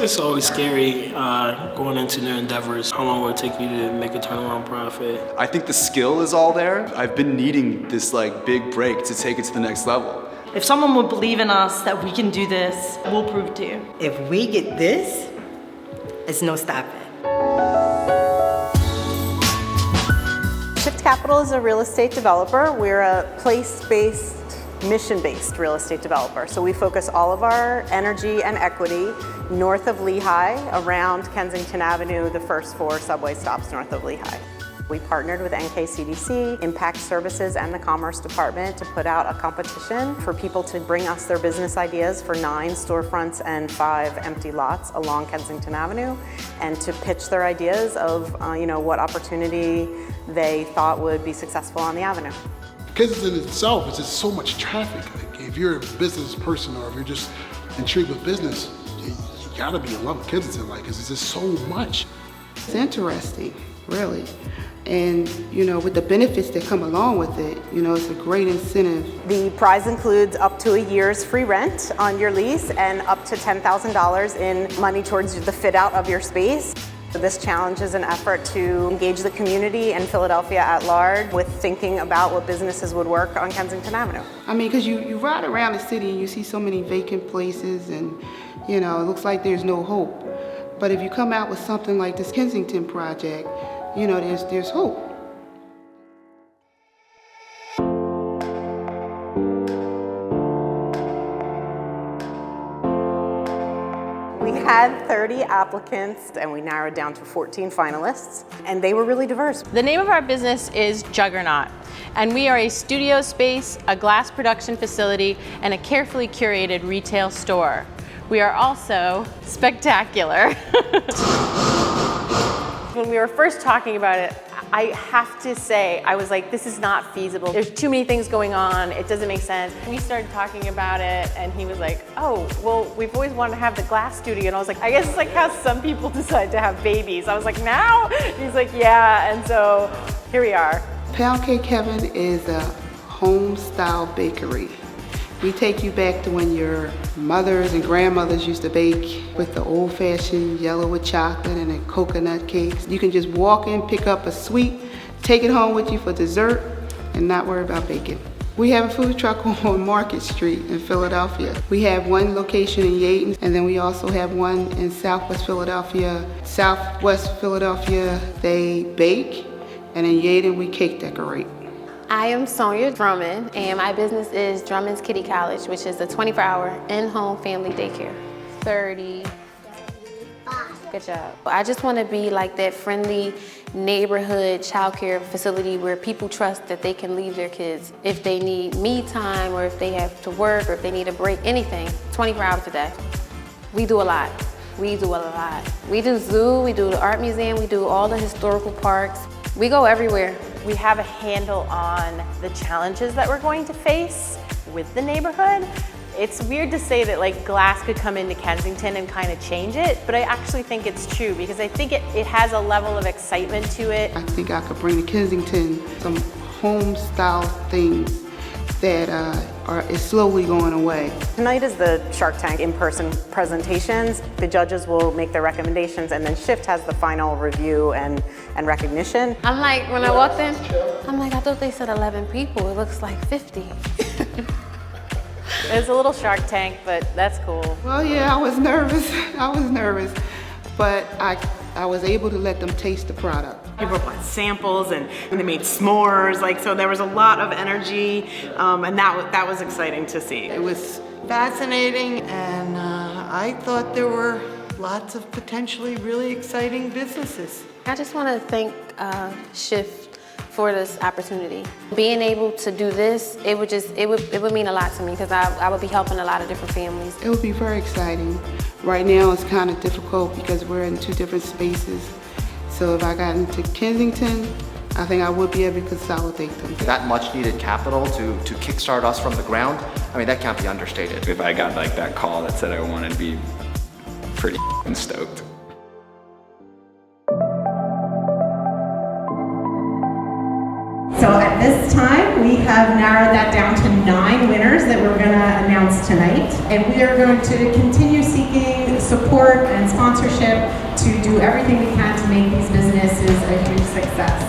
guess it's always scary going into new endeavors. How long will it take you to make a turnaround profit? I think the skill is all there. I've been needing this like big break to take it to the next level. If someone would believe in us that we can do this, we'll prove to you. If we get this, it's no stopping. Shift Capital is a real estate developer. We're a place-based, mission-based real estate developer. So we focus all of our energy and equity north of Lehigh, around Kensington Avenue, the first 4 subway stops north of Lehigh. We partnered with NKCDC, Impact Services, and the Commerce Department to put out a competition for people to bring us their business ideas for 9 storefronts and 5 empty lots along Kensington Avenue, and to pitch their ideas of what opportunity they thought would be successful on the avenue. Kensington itself is just so much traffic. Like, if you're a business person or if you're just intrigued with business, you gotta be in love with Kensington, like, 'cause it's just so much. It's interesting, really. And, with the benefits that come along with it, it's a great incentive. The prize includes up to a year's free rent on your lease and up to $10,000 in money towards the fit out of your space. This challenge is an effort to engage the community and Philadelphia at large with thinking about what businesses would work on Kensington Avenue. I mean, because you ride around the city and you see so many vacant places and, it looks like there's no hope. But if you come out with something like this Kensington project, there's hope. We had 30 applicants and we narrowed down to 14 finalists, and they were really diverse. The name of our business is Juggernaut, and we are a studio space, a glass production facility, and a carefully curated retail store. We are also spectacular. When we were first talking about it, I have to say, I was like, this is not feasible. There's too many things going on. It doesn't make sense. We started talking about it and he was like, oh, well, we've always wanted to have the glass studio. And I was like, I guess it's like how some people decide to have babies. I was like, now? He's like, yeah. And so here we are. Pound Cake Heaven is a home-style bakery. We take you back to when your mothers and grandmothers used to bake with the old-fashioned yellow with chocolate and the coconut cakes. You can just walk in, pick up a sweet, take it home with you for dessert, and not worry about baking. We have a food truck on Market Street in Philadelphia. We have one location in Yaden, and then we also have one in Southwest Philadelphia. Southwest Philadelphia, they bake, and in Yaden, we cake decorate. I am Sonia Drummond, and my business is Drummond's Kitty College, which is a 24-hour in-home family daycare. 30. Good job. I just want to be like that friendly neighborhood childcare facility where people trust that they can leave their kids if they need me time or if they have to work or if they need a break, anything, 24 hours a day. We do a lot. We do a lot. We do zoo, we do the art museum, we do all the historical parks. We go everywhere. We have a handle on the challenges that we're going to face with the neighborhood. It's weird to say that like glass could come into Kensington and kind of change it, but I actually think it's true because I think it has a level of excitement to it. I think I could bring to Kensington some home-style things that is slowly going away. Tonight is the Shark Tank in-person presentations. The judges will make their recommendations and then Shift has the final review and recognition. I'm like, when I walked in, I'm like, I thought they said 11 people. It looks like 50. It's a little Shark Tank, but that's cool. Well, yeah, I was nervous. But I was able to let them taste the product. People bought samples and they made s'mores, so there was a lot of energy, and that was exciting to see. It was fascinating, and I thought there were lots of potentially really exciting businesses. I just want to thank Shift for this opportunity. Being able to do this, it would mean a lot to me because I would be helping a lot of different families. It would be very exciting. Right now it's kind of difficult because we're in 2 different spaces. So if I got into Kensington, I think I would be able to consolidate them. That much needed capital to kickstart us from the ground, I mean, that can't be understated. If I got like that call that said I wanted to be pretty stoked. So at this time, we We have narrowed that down to 9 winners that we're going to announce tonight. And we are going to continue seeking support and sponsorship to do everything we can to make these businesses a huge success.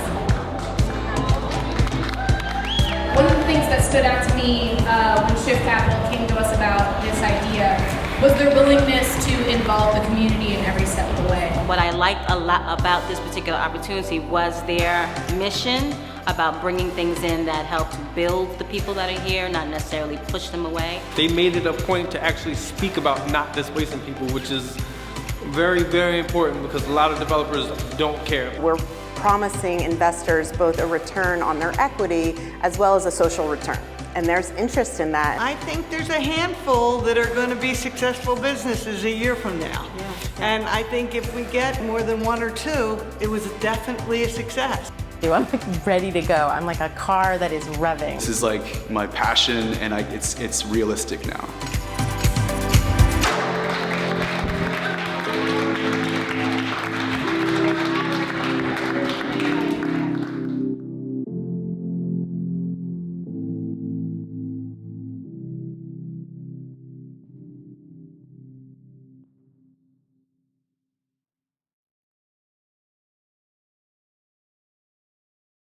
One of the things that stood out to me when Shift Capital came to us about this idea was their willingness to involve the community in every step of the way. What I liked a lot about this particular opportunity was their mission about bringing things in that help to build the people that are here, not necessarily push them away. They made it a point to actually speak about not displacing people, which is very, very important because a lot of developers don't care. We're promising investors both a return on their equity as well as a social return. And there's interest in that. I think there's a handful that are going to be successful businesses a year from now. And I think if we get more than 1 or 2, it was definitely a success. I'm like ready to go. I'm like a car that is revving. This is like my passion, and it's realistic now.